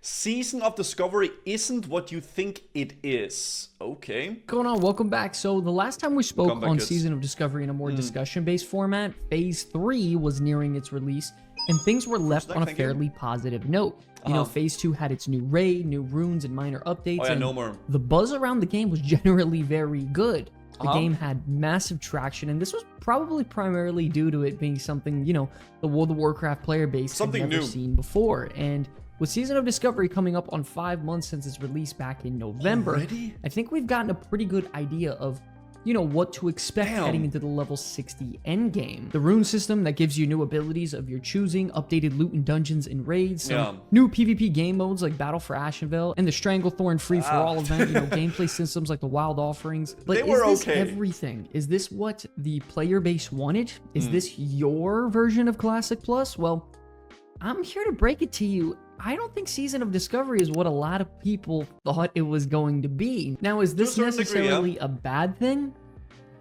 Season of Discovery isn't what you think it is. Okay. What's going on? Welcome back. So the last time we spoke on kids. Season of Discovery in a more discussion-based format, Phase 3 was nearing its release, and things were left on a fairly positive note. You know, Phase 2 had its new raid, new runes, and minor updates, and no more. the buzz around the game was generally very good. The game had massive traction, and this was probably primarily due to it being something, you know, the World of Warcraft player base had never seen before. And with Season of Discovery coming up on 5 months since its release back in November, I think we've gotten a pretty good idea of, you know, what to expect heading into the level 60 endgame. The rune system that gives you new abilities of your choosing, updated loot and dungeons and raids, some new PvP game modes like Battle for Ashenvale, and the Stranglethorn free-for-all event, you know, gameplay systems like the Wild Offerings. But is this everything? Is this what the player base wanted? Is this your version of Classic Plus? Well, I'm here to break it to you. I don't think Season of Discovery is what a lot of people thought it was going to be. Now, is this necessarily a bad thing?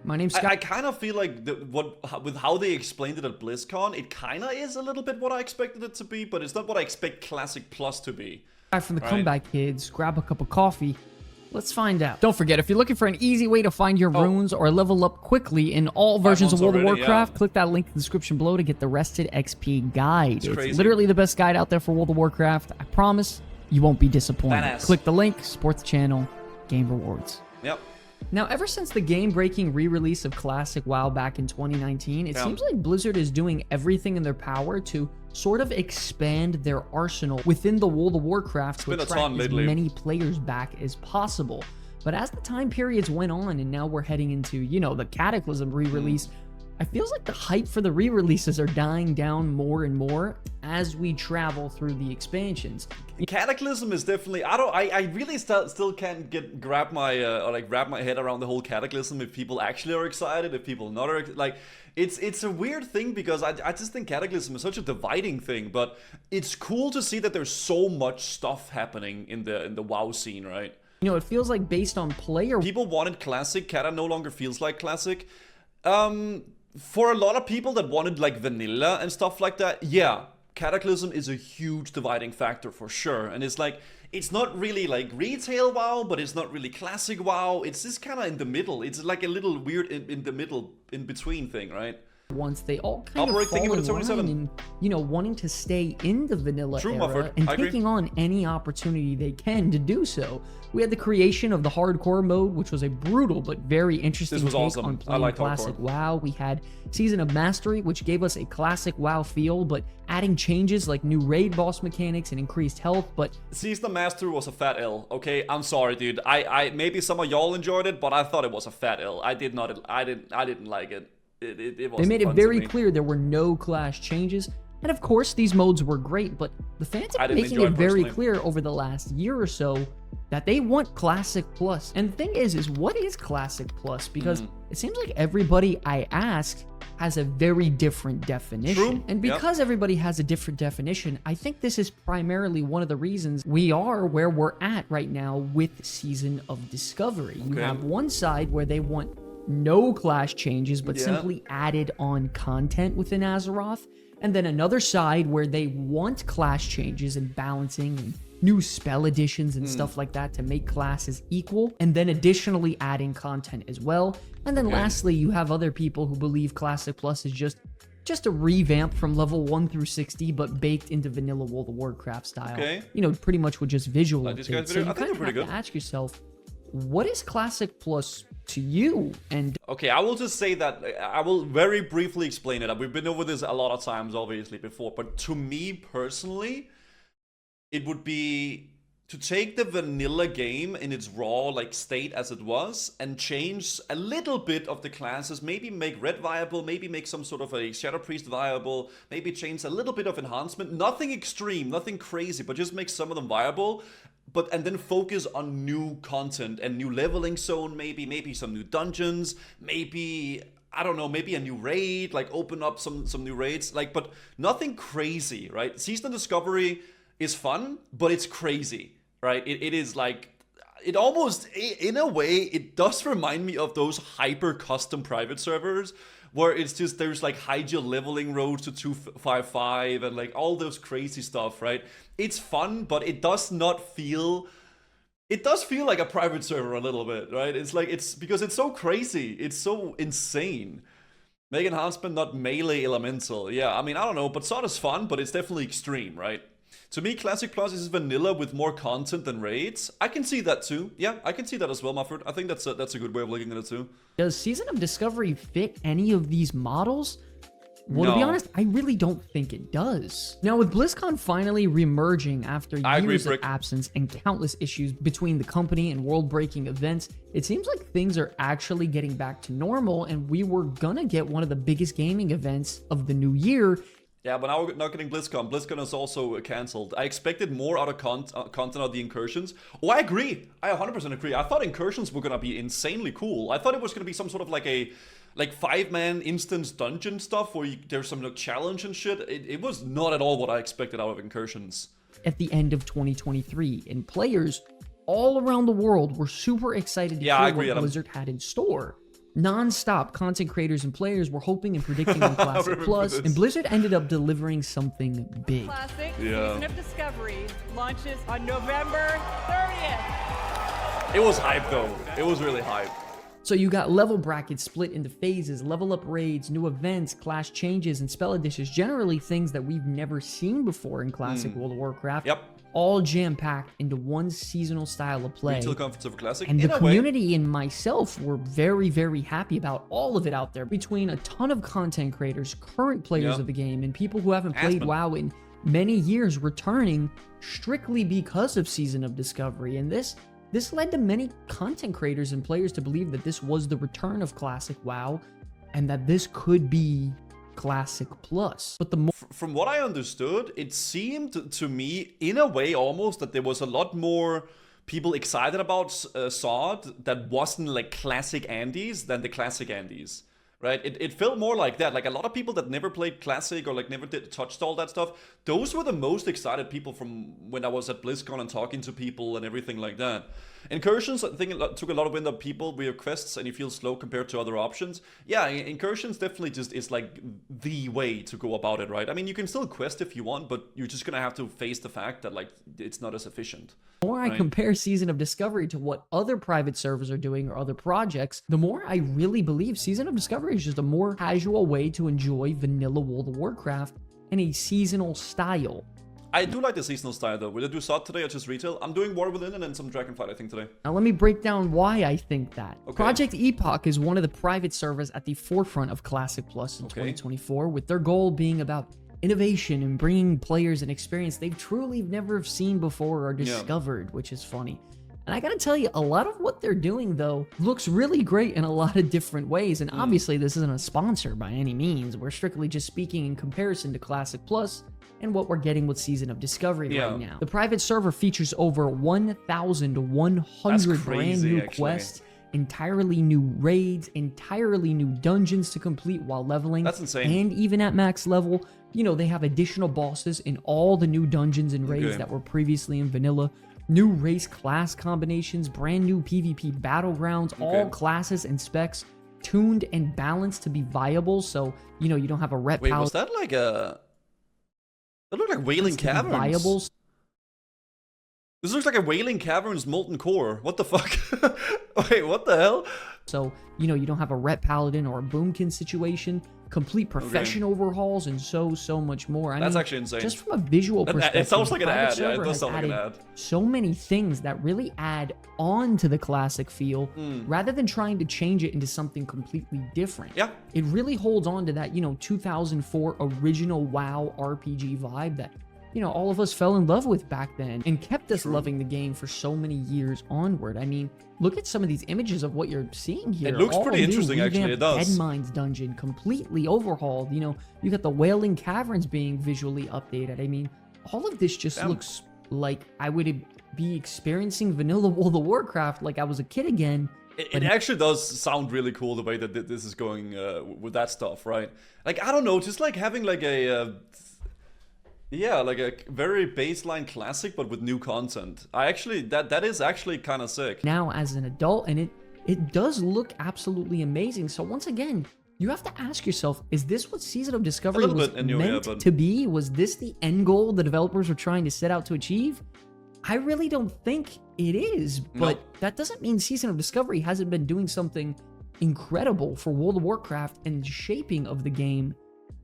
My name's Scott. I kind of feel like with how they explained it at BlizzCon, it kind of is a little bit what I expected it to be, but it's not what I expect Classic Plus to be. From the Comeback Kids, grab a cup of coffee. Let's find out. Don't forget, if you're looking for an easy way to find your runes or level up quickly in all versions of World of Warcraft, click that link in the description below to get the Rested XP guide. It's literally the best guide out there for World of Warcraft. I promise you won't be disappointed. Click the link, support the channel, game rewards. Yep. Now, ever since the game-breaking re-release of Classic WoW back in 2019, it seems like Blizzard is doing everything in their power to sort of expand their arsenal within the World of Warcraft to attract as many players back as possible. But as the time periods went on, and now we're heading into, you know, the Cataclysm re-release, I feels like the hype for the re-releases are dying down more and more as we travel through the expansions. Cataclysm is definitely, I really still can't grab my head around the whole Cataclysm, if people actually are excited, if people not are, like, it's a weird thing, because I just think Cataclysm is such a dividing thing, but it's cool to see that there's so much stuff happening in the WoW scene, right? You know, it feels like based on player... People wanted Classic, Cata no longer feels like Classic. For a lot of people that wanted like vanilla and stuff like that, yeah, Cataclysm is a huge dividing factor for sure. And it's like, it's not really like retail WoW, but it's not really classic WoW. It's just kind of in the middle. It's like a little weird in the middle, in between thing, right? Once they all kind of fall in line and, you know, wanting to stay in the vanilla era and taking on any opportunity they can to do so. We had the creation of the hardcore mode, which was a brutal but very interesting take on playing classic WoW. We had Season of Mastery, which gave us a classic WoW feel, but adding changes like new raid boss mechanics and increased health. But Season of Mastery was a fat L. Okay, I'm sorry, dude. I maybe some of y'all enjoyed it, but I thought it was a fat L. I didn't like it. They made it very clear there were no clash changes, and of course these modes were great, but the fans have been making it very clear over the last year or so that they want Classic Plus. And the thing is what is Classic Plus? Because it seems like everybody I ask has a very different definition. And because everybody has a different definition, I think this is primarily one of the reasons we are where we're at right now with Season of Discovery. You have one side where they want no clash changes, but simply added on content within Azeroth. And then another side where they want clash changes and balancing and new spell additions and stuff like that to make classes equal. And then additionally adding content as well. And then lastly, you have other people who believe Classic Plus is just a revamp from level 1 through 60, but baked into vanilla World of Warcraft style. You know, pretty much with just visual updates. So you kind of have to ask yourself, what is Classic Plus to you? And okay, I will just say that I will very briefly explain it. We've been over this a lot of times obviously before, but to me personally, it would be to take the vanilla game in its raw like state as it was and change a little bit of the classes, maybe make red viable, maybe make some sort of a Shadow Priest viable, maybe change a little bit of enhancement, nothing extreme, nothing crazy, but just make some of them viable. And then focus on new content and new leveling zone, maybe some new dungeons, maybe, I don't know, maybe a new raid, like open up some new raids, like, but nothing crazy, right? Season of Discovery is fun, but it's crazy, right? It is like, it almost, in a way, it does remind me of those hyper custom private servers where it's just there's like hide your leveling roads to 255 and like all those crazy stuff, right? It's fun, but it does not feel. It does feel like a private server a little bit, right? It's like it's because it's so crazy, it's so insane. Make enhancement not melee elemental. Yeah, I mean I don't know, but sort is fun, but it's definitely extreme, right? To me, Classic Plus is vanilla with more content than raids. I can see that too. Yeah, I can see that as well, Mufford. I think that's a good way of looking at it too. Does Season of Discovery fit any of these models? Well, to be honest, I really don't think it does. Now, with BlizzCon finally reemerging after years of absence and countless issues between the company and world-breaking events, it seems like things are actually getting back to normal, and we were gonna get one of the biggest gaming events of the new year. Yeah, but now we're not getting BlizzCon. BlizzCon is also cancelled. I expected more out of content of the incursions. Oh, I agree. I 100% agree. I thought incursions were gonna be insanely cool. I thought it was gonna be some sort of like a 5-man instance dungeon stuff where there's some like, challenge and shit. It was not at all what I expected out of incursions. At the end of 2023, and players all around the world were super excited to hear what Blizzard had in store. Non-stop content creators and players were hoping and predicting on Classic Plus, and Blizzard ended up delivering something big. Classic Season of Discovery launches on November 30th. It was hype though. It was really hype. So you got level brackets split into phases, level up raids, new events, class changes, and spell additions. Generally things that we've never seen before in Classic World of Warcraft. Yep. All jam-packed into one seasonal style of play. Retail comforts of Classic. And the community and myself were very, very happy about all of it out there. Between a ton of content creators, current players of the game, and people who haven't played WoW in many years returning strictly because of Season of Discovery. And this led to many content creators and players to believe that this was the return of Classic WoW and that this could be Classic Plus. But from what I understood, it seemed to me in a way almost that there was a lot more people excited about SOD that wasn't like Classic Andes than the Classic Andes. Right? It felt more like that. Like a lot of people that never played Classic or like never touched all that stuff, those were the most excited people from when I was at BlizzCon and talking to people and everything like that. Incursions, I think it took a lot of wind up people with your quests and you feel slow compared to other options. Yeah, Incursions definitely just is like the way to go about it, right? I mean, you can still quest if you want, but you're just gonna have to face the fact that like it's not as efficient. The more I compare Season of Discovery to what other private servers are doing or other projects, the more I really believe Season of Discovery is just a more casual way to enjoy vanilla World of Warcraft in a seasonal style. I do like the seasonal style though. Will I do SOD today or just retail? I'm doing War Within and then some Dragonfight I think today. Now let me break down why I think that. Okay. Project Epoch is one of the private servers at the forefront of Classic Plus in 2024, with their goal being about innovation and bringing players an experience they've truly never seen before or discovered, which is funny. And I gotta tell you, a lot of what they're doing, though, looks really great in a lot of different ways. And obviously, this isn't a sponsor by any means. We're strictly just speaking in comparison to Classic Plus and what we're getting with Season of Discovery right now. The private server features over 1,100 brand new quests, entirely new raids, entirely new dungeons to complete while leveling. That's insane. And even at max level, you know, they have additional bosses in all the new dungeons and raids that were previously in vanilla. New race class combinations, brand new PvP battlegrounds, all classes and specs tuned and balanced to be viable, so, you know, you don't have a rep was that like a... That looked like Wailing Caverns. Viable. This looks like a Wailing Caverns Molten Core. What the fuck? Wait, what the hell? So, you know, you don't have a Ret Paladin or a Boomkin situation, complete profession overhauls, and so much more. That's actually insane. Just from a visual perspective, it sounds like an ad. Yeah, it does sound like an ad. So many things that really add on to the classic feel, rather than trying to change it into something completely different. Yeah. It really holds on to that, you know, 2004 original WoW RPG vibe that, you know, all of us fell in love with back then and kept us loving the game for so many years onward. I mean, look at some of these images of what you're seeing here. It looks pretty interesting, actually. It does. Deadmines dungeon, completely overhauled. You know, you got the Wailing Caverns being visually updated. I mean, all of this just looks like I would be experiencing vanilla World of Warcraft like I was a kid again. It actually does sound really cool the way that this is going with that stuff, right? Like, I don't know, just like having like a... yeah, like a very baseline classic, but with new content. I actually, that is actually kind of sick. Now, as an adult, and it does look absolutely amazing. So once again, you have to ask yourself, is this what Season of Discovery was meant to be? Was this the end goal the developers were trying to set out to achieve? I really don't think it is, but that doesn't mean Season of Discovery hasn't been doing something incredible for World of Warcraft and the shaping of the game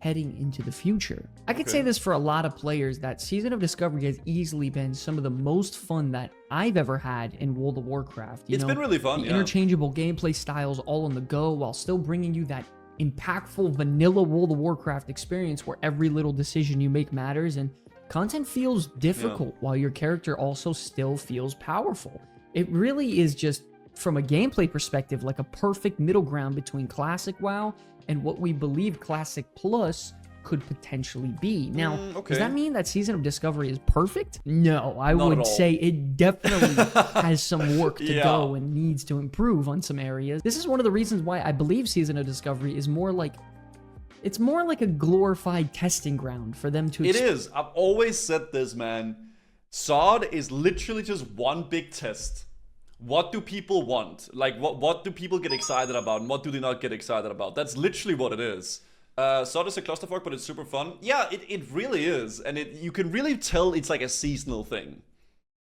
heading into the future. I could say this for a lot of players, that Season of Discovery has easily been some of the most fun that I've ever had in World of Warcraft. It's been really fun, interchangeable gameplay styles all on the go while still bringing you that impactful vanilla World of Warcraft experience where every little decision you make matters and content feels difficult while your character also still feels powerful. It really is just, from a gameplay perspective, like a perfect middle ground between Classic WoW and what we believe Classic Plus could potentially be. Now, does that mean that Season of Discovery is perfect? No, I would say it definitely has some work to go and needs to improve on some areas. This is one of the reasons why I believe Season of Discovery is more like, it's more like a glorified testing ground for them to... It is. I've always said this, man. SOD is literally just one big test. What do people want? Like, what do people get excited about, and what do they not get excited about? That's literally what it is. SOD is a clusterfuck, but it's super fun. Yeah, it really is. And you can really tell it's like a seasonal thing.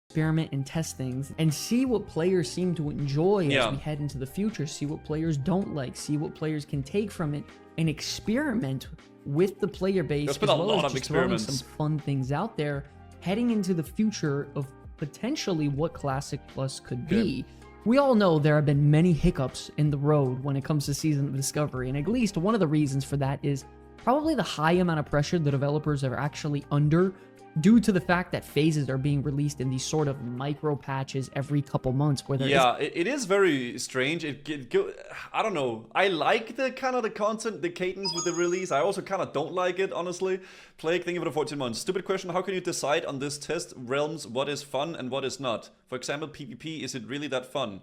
Experiment and test things and see what players seem to enjoy as we head into the future. See what players don't like. See what players can take from it and experiment with the player base, as well as just throwing some fun things out there heading into the future of potentially what Classic Plus could be. We all know there have been many hiccups in the road when it comes to Season of Discovery, and at least one of the reasons for that is probably the high amount of pressure the developers are actually under due to the fact that phases are being released in these sort of micro patches every couple months. Where it is very strange. I don't know. I like the kind of the content, the cadence with the release. I also kind of don't like it, honestly. Plague, thank you for the 14 months. Stupid question, how can you decide on this test realms what is fun and what is not? For example, PvP, is it really that fun?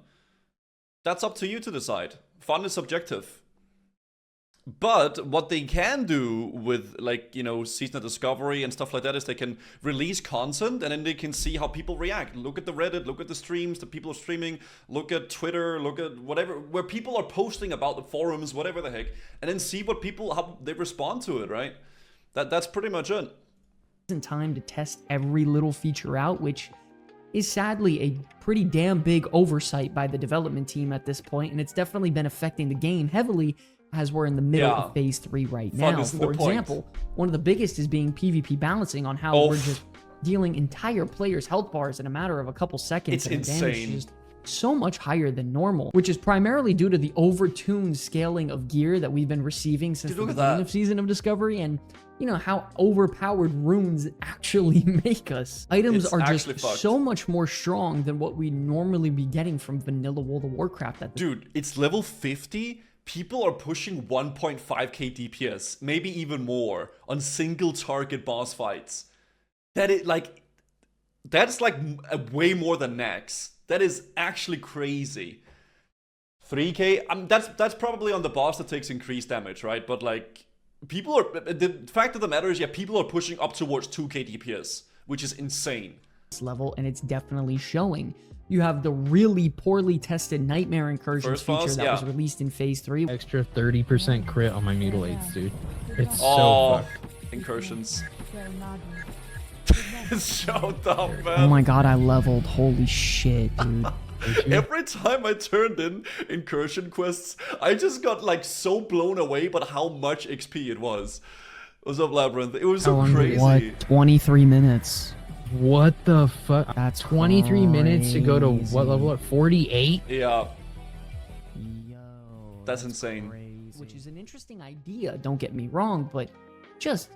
That's up to you to decide. Fun is subjective. But what they can do with, like, you know, Season of Discovery and stuff like that is they can release content and then they can see how people react. Look at the Reddit, look at the streams that people are streaming, look at Twitter, look at whatever, where people are posting about the forums, whatever the heck, and then see what people, how they respond to it, right? That's pretty much it. In time to test every little feature out, which is sadly a pretty damn big oversight by the development team at this point, and it's definitely been affecting the game heavily as we're in the middle of Phase 3 right now. For example, one of the biggest is being PvP balancing, on how we're just dealing entire players' health bars in a matter of a couple seconds. It's insane. Just so much higher than normal, which is primarily due to the overtuned scaling of gear that we've been receiving since the beginning of Season of Discovery, and you know how overpowered runes actually make us. Items are just so much more strong than what we normally be getting from vanilla World of Warcraft. Dude, it's level 50. People are pushing 1.5k DPS, maybe even more, on single target boss fights. That's like way more than max. That is actually crazy. 3k, that's probably on the boss that takes increased damage, right? But like, people are, the fact of the matter is, people are pushing up towards 2k DPS, which is insane. Level, and it's definitely showing. You have the really poorly tested Nightmare Incursions feature that was released in Phase 3. Extra 30% crit on my mutilates, dude. It's so fucked. Incursions. It's so dumb, man. Oh my god, I leveled. Holy shit, dude. Every time I turned in incursion quests, I just got like so blown away by how much XP it was. What's up, Labyrinth? It was so crazy. What? 23 minutes. What the fuck? That's 23 minutes to go to what level? At 48? Yeah. Yo, that's insane. Crazy. Which is an interesting idea, don't get me wrong, but just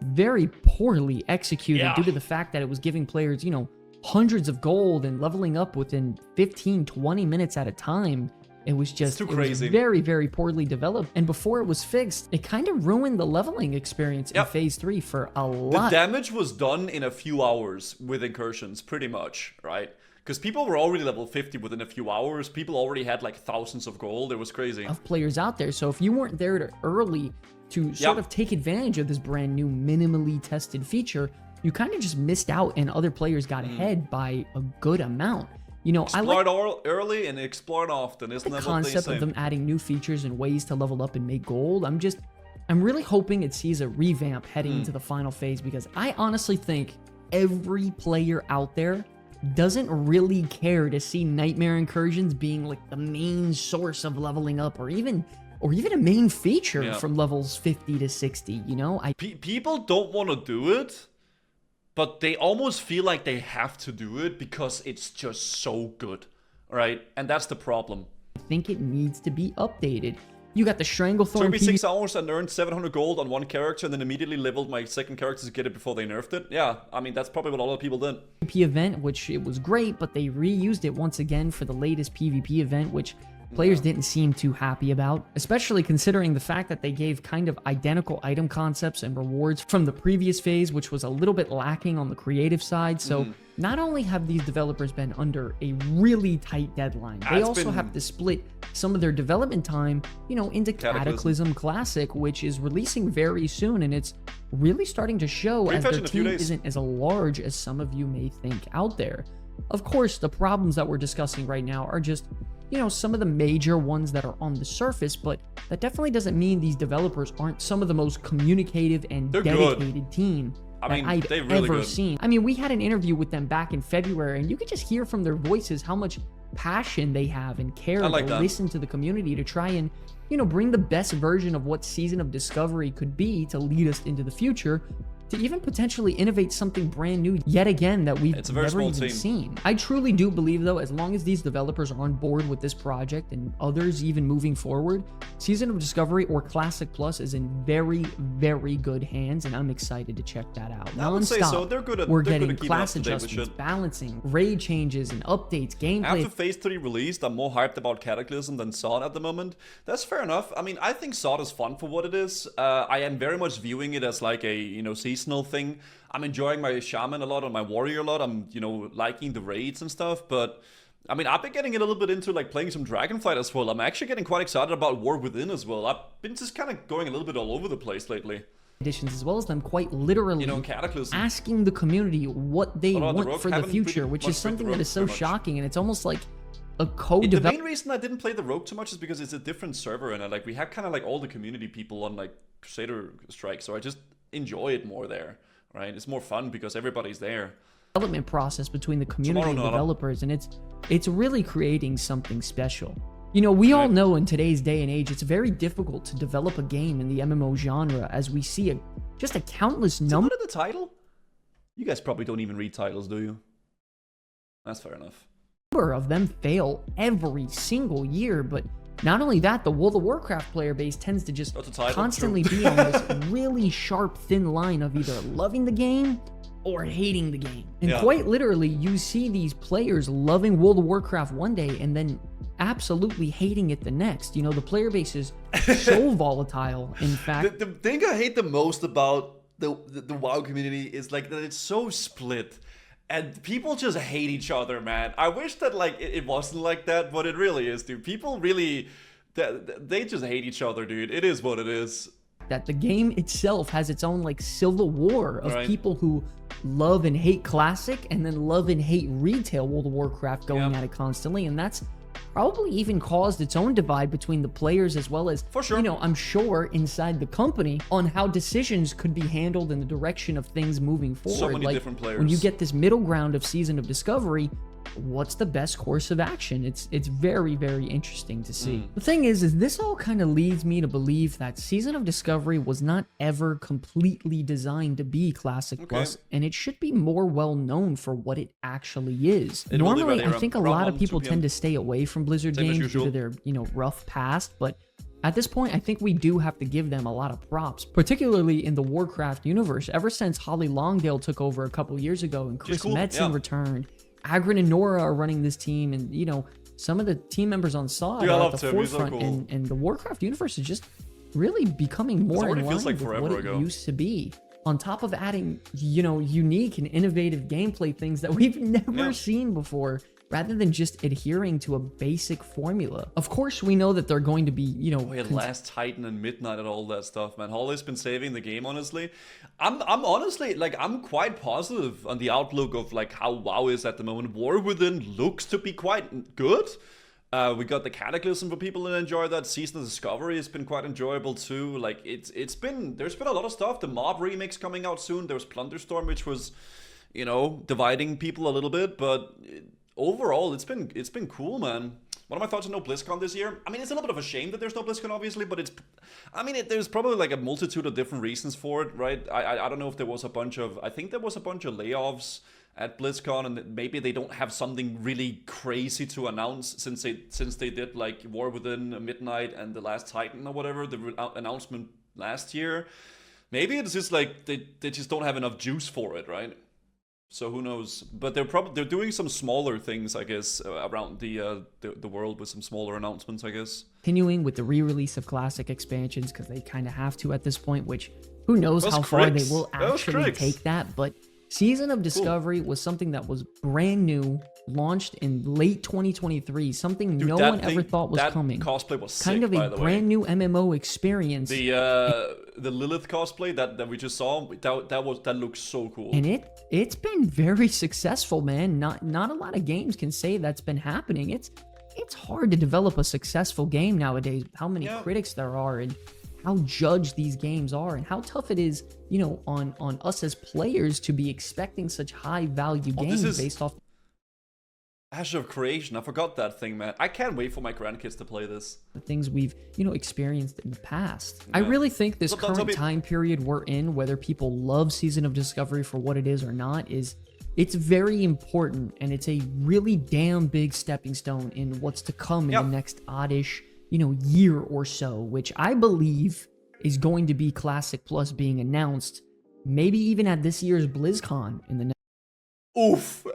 very poorly executed due to the fact that it was giving players, you know, hundreds of gold and leveling up within 15-20 minutes at a time. It was just too crazy. It was very, very poorly developed. And before it was fixed, it kind of ruined the leveling experience in Phase 3 for a lot. The damage was done in a few hours with incursions, pretty much, right? Because people were already level 50 within a few hours. People already had like thousands of gold. It was crazy. Of players out there. So if you weren't there early to sort of take advantage of this brand new minimally tested feature, you kind of just missed out and other players got ahead by a good amount. You know, I like early and explore often, isn't the that what they concept say? of them adding new features and ways to level up and make gold. I'm really hoping it sees a revamp heading into the final phase, because I honestly think every player out there doesn't really care to see Nightmare Incursions being like the main source of leveling up, or even a main feature from levels 50 to 60, you know? People don't want to do it, but they almost feel like they have to do it because it's just so good, right? And that's the problem. I think it needs to be updated. You got the Stranglethorn. Took me 6 hours and earned 700 gold on one character, and then immediately leveled my second character to get it before they nerfed it. Yeah, I mean, that's probably what a lot of people did. PvP event, which it was great, but they reused it once again for the latest PvP event, which players didn't seem too happy about, especially considering the fact that they gave kind of identical item concepts and rewards from the previous phase, which was a little bit lacking on the creative side. So not only have these developers been under a really tight deadline, they also have to split some of their development time, you know, into Cataclysm Classic, which is releasing very soon, and it's really starting to show as their team isn't as large as some of you may think out there. Of course, the problems that we're discussing right now are just, you know, some of the major ones that are on the surface, but that definitely doesn't mean these developers aren't some of the most communicative and dedicated team I've ever seen. I mean, we had an interview with them back in February, and you could just hear from their voices how much passion they have and care to listen to the community to try and, you know, bring the best version of what Season of Discovery could be to lead us into the future, to even potentially innovate something brand new yet again that we've never even seen. I truly do believe, though, as long as these developers are on board with this project and others even moving forward, Season of Discovery or Classic Plus is in very, very good hands, and I'm excited to check that out. I would say so. They're good at, we're getting class adjustments, balancing, raid changes, and updates, gameplay. After Phase 3 released, I'm more hyped about Cataclysm than SOD at the moment. That's fair enough. I mean, I think SOD is fun for what it is. I am very much viewing it as like a, you know, seasonal thing. I'm enjoying my shaman a lot and my warrior a lot. I'm, you know, liking the raids and stuff, but I mean, I've been getting a little bit into like playing some Dragonflight as well. I'm actually getting quite excited about War Within as well. I've been just kind of going a little bit all over the place lately. Additions, as well as them quite literally, you know, Cataclysm, asking the community what they want for the future, which is something that is so shocking, and it's almost like a the main reason I didn't play the Rogue too much is because it's a different server, and like we have kind of like all the community people on like Crusader Strike, so I just enjoy it more there, right? It's more fun because everybody's there. Development process between the community and developers, and it's really creating something special. You know, we all know in today's day and age, it's very difficult to develop a game in the MMO genre, as we see just a countless number. Is the title? You guys probably don't even read titles, do you? That's fair enough. Of them fail every single year, but not only that, the World of Warcraft player base tends to just constantly be on this really sharp, thin line of either loving the game or hating the game. And quite literally, you see these players loving World of Warcraft one day and then absolutely hating it the next. You know, the player base is so volatile. In fact, the thing I hate the most about the WoW community is like that it's so split. And people just hate each other, man. I wish that like it wasn't like that, but it really is, dude. People really, they just hate each other, dude. It is what it is. That the game itself has its own like civil war of people who love and hate Classic and then love and hate retail World of Warcraft going at it constantly, and that's probably even caused its own divide between the players, as well as, you know, I'm sure inside the company on how decisions could be handled in the direction of things moving forward. So many different players. When you get this middle ground of Season of Discovery, what's the best course of action? It's very, very interesting to see. The thing is this all kind of leads me to believe that Season of Discovery was not ever completely designed to be Classic Plus, and it should be more well known for what it actually is. Normally, I think a lot of people tend to stay away from Blizzard games due to their, you know, rough past, but at this point, I think we do have to give them a lot of props, particularly in the Warcraft universe. Ever since Holly Longdale took over a couple years ago and Chris Metzen returned, Agrin and Nora are running this team, and, you know, some of the team members on SOD are at the forefront, and the Warcraft universe is just really becoming more in line with what it used to be. On top of adding, you know, unique and innovative gameplay things that we've never seen before, rather than just adhering to a basic formula. Of course, we know that they're going to be, you know... Wait, Last Titan and Midnight and all that stuff, man. Holly's been saving the game, honestly. I'm honestly, like, I'm quite positive on the outlook of, like, how WoW is at the moment. War Within looks to be quite good. We got the Cataclysm for people to enjoy that. Season of Discovery has been quite enjoyable too. Like there's been a lot of stuff. The Mob remix coming out soon. There was Plunderstorm, which was, you know, dividing people a little bit, but overall it's been cool, man. What are my thoughts on no BlizzCon this year? I mean, it's a little bit of a shame that there's no BlizzCon, obviously, but there's probably like a multitude of different reasons for it, right? I don't know if there was a bunch of, I think there was a bunch of layoffs at BlizzCon, and maybe they don't have something really crazy to announce since they did like War Within, Midnight, and The Last Titan or whatever, the announcement last year. Maybe it's just like they just don't have enough juice for it, right? So who knows? But they're doing some smaller things, I guess, around the world with some smaller announcements, I guess. Continuing with the re-release of classic expansions because they kind of have to at this point, which who knows how far they will actually take that, but Season of Discovery was something that was brand new, launched in late 2023, something no one ever thought was coming. Cosplay was kind of a brand new MMO experience. The Lilith cosplay that we just saw, that looks so cool. And it's been very successful, man. Not a lot of games can say that's been happening. It's hard to develop a successful game nowadays. How many critics there are and how judged these games are, and how tough it is, you know, on us as players to be expecting such high value games based off Ash of Creation. I forgot that thing, man. I can't wait for my grandkids to play this. The things we've, you know, experienced in the past. Yeah. I really think this current time period we're in, whether people love Season of Discovery for what it is or not, it's very important, and it's a really damn big stepping stone in what's to come in the next oddish, you know, year or so, which I believe is going to be Classic Plus being announced, maybe even at this year's BlizzCon in the next. Oof.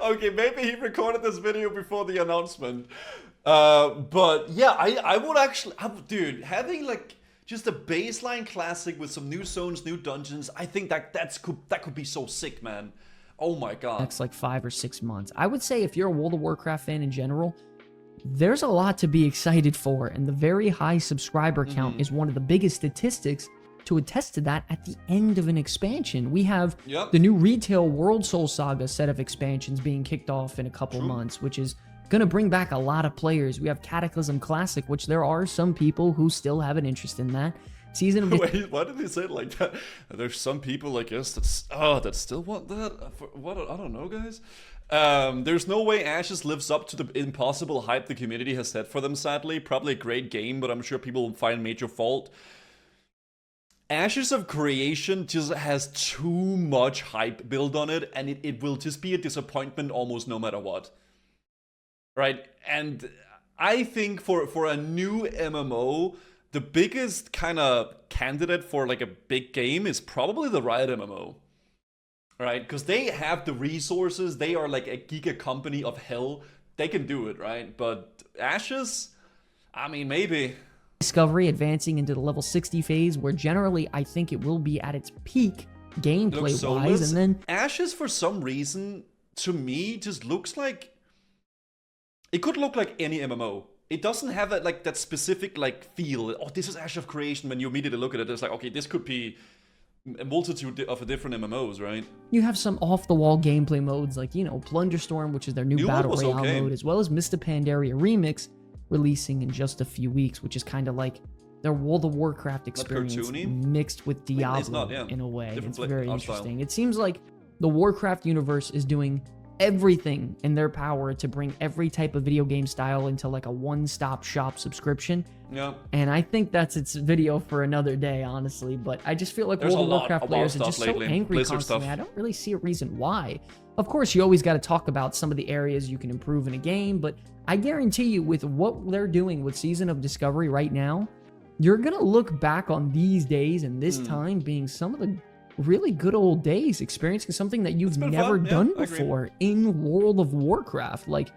Okay, maybe he recorded this video before the announcement. But yeah, I would actually, dude, having like just a baseline classic with some new zones, new dungeons, I think that could be so sick, man. Oh my god. Next like 5 or 6 months. I would say if you're a World of Warcraft fan in general, there's a lot to be excited for, and the very high subscriber count is one of the biggest statistics to attest to that at the end of an expansion. We have the new retail World Soul Saga set of expansions being kicked off in a couple months, which is going to bring back a lot of players. We have Cataclysm Classic, which there are some people who still have an interest in that. Season of Wait, why did they say it like that? There's some people, I guess, that still want that? What? I don't know, guys. There's no way Ashes lives up to the impossible hype the community has set for them, sadly. Probably a great game, but I'm sure people will find major fault. Ashes of Creation just has too much hype built on it, and it will just be a disappointment almost no matter what. Right? And I think for a new MMO, the biggest kind of candidate for like a big game is probably the Riot MMO. Right? Because they have the resources. They are like a giga company of hell. They can do it, right? But Ashes, I mean, maybe. Discovery advancing into the level 60 phase, where generally I think it will be at its peak gameplay-wise, and then Ashes, for some reason, to me, just looks like it could look like any MMO. It doesn't have that specific like feel. Oh, this is Ash of Creation. When you immediately look at it, it's like, okay, this could be a multitude of different MMOs, right? You have some off-the-wall gameplay modes like, you know, Plunderstorm, which is their new Battle Royale mode, as well as Mr. Pandaria Remix, releasing in just a few weeks, which is kind of like their World of Warcraft experience mixed with Diablo in a way. It's very interesting. It seems like the Warcraft universe is doing everything in their power to bring every type of video game style into like a one-stop shop subscription. Yeah. And I think that's its video for another day, honestly. But I just feel like World of Warcraft players are just so angry constantly. I don't really see a reason why. Of course, you always got to talk about some of the areas you can improve in a game, but I guarantee you with what they're doing with Season of Discovery right now, you're going to look back on these days and this time being some of the really good old days, experiencing something that you've never done before in World of Warcraft. Like,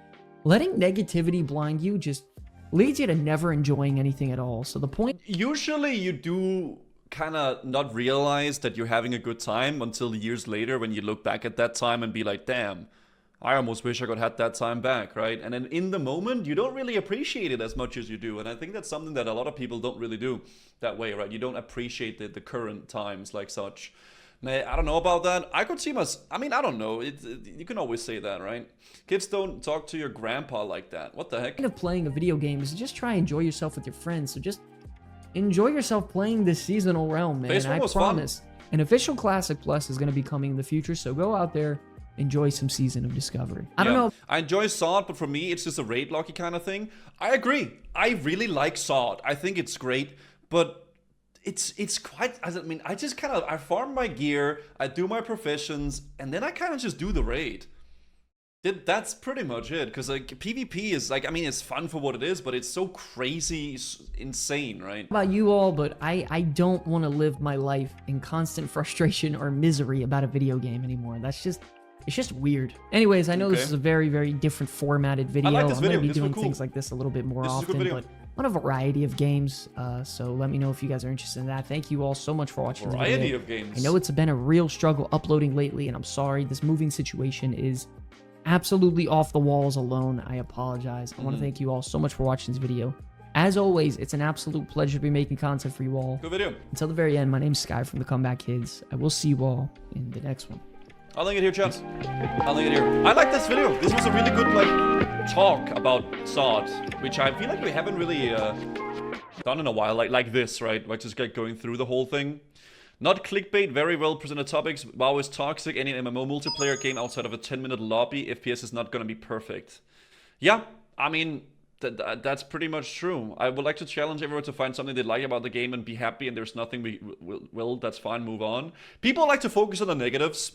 letting negativity blind you just leads you to never enjoying anything at all. So the point... Usually you do kind of not realize that you're having a good time until years later when you look back at that time and be like, damn, I almost wish I could have that time back, right? And then in the moment, you don't really appreciate it as much as you do. And I think that's something that a lot of people don't really do that way, right? You don't appreciate the current times like such. I don't know about that. I could see I mean, I don't know. You can always say that, right? Kids don't talk to your grandpa like that. What the heck? Of playing a video game is just try and enjoy yourself with your friends. So just enjoy yourself playing this seasonal realm, man. I promise. An official Classic Plus is going to be coming in the future. So go out there, enjoy some Season of Discovery. I don't know. I enjoy SOD, but for me, it's just a raid locky kind of thing. I agree. I really like SOD. I think it's great, but it's quite, I mean, I farm my gear, I do my professions, and then I kind of just do the raid. That's pretty much it, because like PvP is like, I mean, it's fun for what it is, but it's so crazy, insane, right? About you all, but I don't want to live my life in constant frustration or misery about a video game anymore. It's just weird. Anyways, I know this is a very, very different formatted video. I like this video. I'm going to be doing things like this a little bit more often, but on a variety of games. So let me know if you guys are interested in that. Thank you all so much for watching the video. Variety of games. I know it's been a real struggle uploading lately, and I'm sorry. This moving situation is absolutely off the walls alone. I apologize. I want to thank you all so much for watching this video. As always, it's an absolute pleasure to be making content for you all. Good video. Until the very end, my name's Sky from the Comeback Kids. I will see you all in the next one. I'll link it here, chaps. I'll link it here. I like this video. This was a really good, like, talk about SOD, which I feel like we haven't really done in a while, like this, right? Like just like going through the whole thing. Not clickbait, very well presented topics. WoW is toxic. Any MMO multiplayer game outside of a 10-minute lobby, FPS is not going to be perfect. Yeah, I mean, that's pretty much true. I would like to challenge everyone to find something they like about the game and be happy, and there's nothing we will, that's fine, move on. People like to focus on the negatives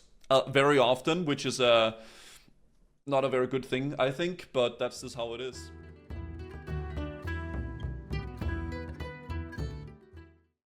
very often, which is not a very good thing, I think, but that's just how it is.